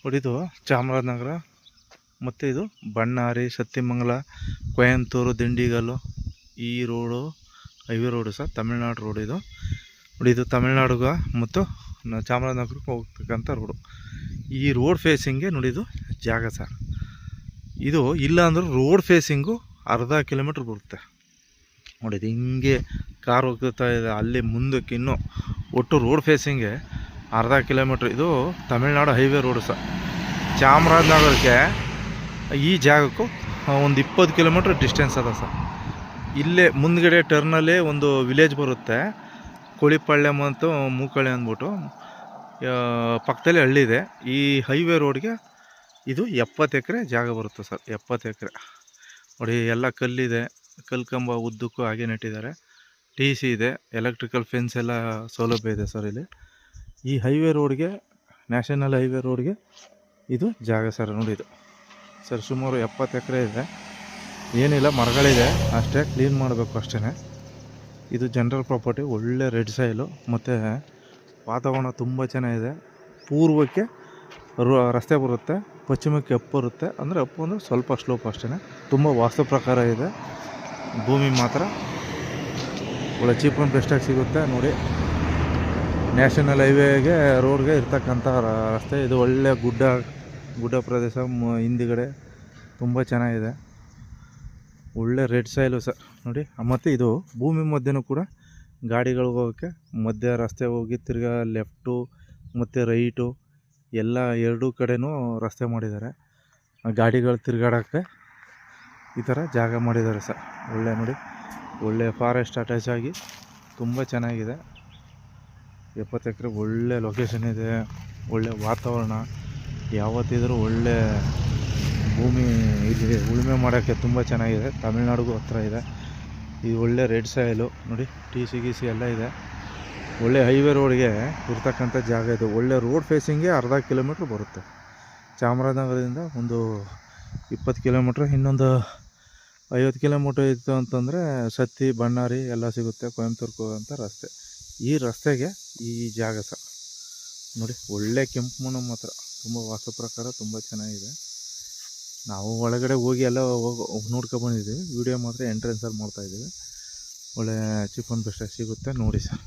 ಹೊಡಿದು ಚಾಮರಾಜನಗರ ಮತ್ತು ಇದು ಬಣ್ಣಾರಿ, ಸತ್ಯಮಂಗಲ, ಕೊಯಂತೂರು, ದಿಂಡಿಗಲ್ಲು ಈ road highway road sir, Tamil Nadu road ಇದು. ನೋಡಿ ಇದು ತಮಿಳ್ನಾಡುಗ ಮತ್ತು ಚಾಮರಾಜನಗರಕ್ಕೆ ಹೋಗ್ತಕ್ಕಂಥ ರೋಡು. ಈ ರೋಡ್ ಫೇಸಿಂಗ್ಗೆ ನೋಡಿದು ಜಾಗ ಸರ್. ಇದು ಇಲ್ಲ ಅಂದ್ರೆ ರೋಡ್ ಫೇಸಿಂಗು ಅರ್ಧ ಕಿಲೋಮೀಟ್ರ್ ಬರುತ್ತೆ. ನೋಡಿದು ಹಿಂಗೆ ಕಾರ್ ಹೋಗ್ತಾ ಇದೆ, ಅಲ್ಲಿ ಮುಂದಕ್ಕೆ ಇನ್ನೂ ಒಟ್ಟು ರೋಡ್ ಫೇಸಿಂಗ್ಗೆ ಅರ್ಧ ಕಿಲೋಮೀಟ್ರ್. ಇದು ತಮಿಳ್ನಾಡು ಹೈವೇ ರೋಡು ಸರ್. ಚಾಮರಾಜನಗರಕ್ಕೆ ಈ ಜಾಗಕ್ಕೂ ಒಂದು 20 ಕಿಲೋಮೀಟ್ರ್ ಡಿಸ್ಟೆನ್ಸ್ ಅದ ಸರ್. ಇಲ್ಲೇ ಮುಂದ್ಗಡೆ ಟರ್ನಲ್ಲೇ ಒಂದು ವಿಲೇಜ್ ಬರುತ್ತೆ, ಕೋಳಿಪಾಳ್ಯ ಮತ್ತು ಮೂಕಳೆ ಅಂದ್ಬಿಟ್ಟು ಪಕ್ಕದಲ್ಲಿ ಹಳ್ಳಿ ಇದೆ. ಈ ಹೈವೇ ರೋಡ್ಗೆ ಇದು 70 ಎಕರೆ ಜಾಗ ಬರುತ್ತೆ ಸರ್. 70 ಎಕರೆ ನೋಡಿ, ಎಲ್ಲ ಕಲ್ಲಿದೆ, ಕಲ್ಲು ಕಂಬ ಉದ್ದಕ್ಕೂ ಹಾಗೆ ನೆಟ್ಟಿದ್ದಾರೆ. TC ಇದೆ, ಎಲೆಕ್ಟ್ರಿಕಲ್ ಫೆನ್ಸ್ ಎಲ್ಲ ಸೌಲಭ್ಯ ಇದೆ ಸರ್ ಇಲ್ಲಿ. ಈ ಹೈವೇ ರೋಡ್ಗೆ, ನ್ಯಾಷನಲ್ ಹೈವೇ ರೋಡ್ಗೆ ಇದು ಜಾಗ ಸರ್. ನೋಡಿ ಇದು ಸರ್ ಸುಮಾರು 70 ಎಕರೆ ಇದೆ. ಏನಿಲ್ಲ, ಮರಗಳಿದೆ ಅಷ್ಟೇ, ಕ್ಲೀನ್ ಮಾಡಬೇಕು ಅಷ್ಟೇ. ಇದು ಜನರಲ್ ಪ್ರಾಪರ್ಟಿ. ಒಳ್ಳೆ ರೆಡ್ ಸಾಯಿಲು ಮತ್ತು ವಾತಾವರಣ ತುಂಬ ಚೆನ್ನಾಗಿದೆ. ಪೂರ್ವಕ್ಕೆ ರಸ್ತೆ ಬರುತ್ತೆ, ಪಶ್ಚಿಮಕ್ಕೆ ಅಪ್ ಬರುತ್ತೆ. ಅಂದರೆ ಅಪ್ಪು ಅಂದರೆ ಸ್ವಲ್ಪ ಸ್ಲೋಪ್ ಅಷ್ಟೇ. ತುಂಬ ವಾಸ್ತು ಪ್ರಕಾರ ಇದೆ. ಭೂಮಿ ಮಾತ್ರ ಒಳ್ಳೆ ಚೀಪ್ ಆ್ಯಂಡ್ ಬೆಸ್ಟಾಗಿ ಸಿಗುತ್ತೆ. ನೋಡಿ, ನ್ಯಾಷನಲ್ ಹೈವೇಗೆ ರೋಡ್ಗೆ ಇರ್ತಕ್ಕಂಥ ರಸ್ತೆ ಇದು. ಒಳ್ಳೆ ಗುಡ್ಡ ಪ್ರದೇಶ ಹಿಂದುಗಡೆ ತುಂಬ ಚೆನ್ನಾಗಿದೆ. ಒಳ್ಳೆ ರೆಡ್ ಸಾಯಿಲು ಸರ್. ನೋಡಿ, ಮತ್ತು ಇದು ಭೂಮಿ ಮಧ್ಯೆನೂ ಕೂಡ ಗಾಡಿಗಳು ಹೋಗೋಕ್ಕೆ ಮಧ್ಯ ರಸ್ತೆ ಹೋಗಿ ತಿರ್ಗಾ ಲೆಫ್ಟು ಮತ್ತು ರೈಟು ಎಲ್ಲ ಎರಡೂ ಕಡೆನೂ ರಸ್ತೆ ಮಾಡಿದ್ದಾರೆ. ಗಾಡಿಗಳು ತಿರುಗಾಡೋಕ್ಕೆ ಈ ಥರ ಜಾಗ ಮಾಡಿದ್ದಾರೆ ಸರ್. ಒಳ್ಳೆ ನೋಡಿ, ಒಳ್ಳೆ ಫಾರೆಸ್ಟ್ ಅಟ್ಯಾಚ್ ಆಗಿ ತುಂಬ ಚೆನ್ನಾಗಿದೆ. 70 ಎಕರೆ ಒಳ್ಳೆ ಲೊಕೇಶನ್ ಇದೆ, ಒಳ್ಳೆ ವಾತಾವರಣ. ಯಾವತ್ತಿದ್ರೂ ಒಳ್ಳೆ ಭೂಮಿ ಇಲ್ಲಿ ಉಳುಮೆ ಮಾಡೋಕ್ಕೆ ತುಂಬ ಚೆನ್ನಾಗಿದೆ. ತಮಿಳ್ನಾಡಿಗೂ ಹತ್ರ ಇದೆ. ಇದು ಒಳ್ಳೆ ರೆಡ್ ಸಾಯಿಲು. ನೋಡಿ, TC ಎಲ್ಲ ಇದೆ. ಒಳ್ಳೆ ಹೈವೇ ರೋಡ್ಗೆ ಇರ್ತಕ್ಕಂಥ ಜಾಗ ಇದು. ಒಳ್ಳೆ ರೋಡ್ ಫೇಸಿಂಗ್ಗೆ ಅರ್ಧ ಕಿಲೋಮೀಟ್ರ್ ಬರುತ್ತೆ. ಚಾಮರಾಜನಗರದಿಂದ ಒಂದು 20 ಕಿಲೋಮೀಟ್ರ್, ಇನ್ನೊಂದು 50 ಕಿಲೋಮೀಟ್ರ್ ಇತ್ತು ಅಂತಂದರೆ ಸತ್ತಿ, ಬಣ್ಣಾರಿ ಎಲ್ಲ ಸಿಗುತ್ತೆ. ಕೊಯಂತೂರ್ಗೆ ಹೋಗೋಂಥ ರಸ್ತೆ. ಈ ರಸ್ತೆಗೆ ಈ ಜಾಗ ಸರ್. ನೋಡಿ, ಒಳ್ಳೆ ಕೆಂಪು ಮಣ್ಣು ಮಾತ್ರ. ತುಂಬ ವಾಸ್ತು ಪ್ರಕಾರ ತುಂಬ ಚೆನ್ನಾಗಿದೆ. ನಾವು ಒಳಗಡೆ ಹೋಗಿ ಎಲ್ಲ ನೋಡ್ಕೊಬಂದಿದ್ದೀವಿ. ವಿಡಿಯೋ ಮಾತ್ರ ಎಂಟ್ರೆನ್ಸಲ್ಲಿ ಮಾಡ್ತಾಯಿದ್ದೀವಿ. ಒಳ್ಳೆ ಚೀಪ್ ಆ್ಯಂಡ್ ಬೆಸ್ಟಾಗಿ ಸಿಗುತ್ತೆ ನೋಡಿ ಸರ್.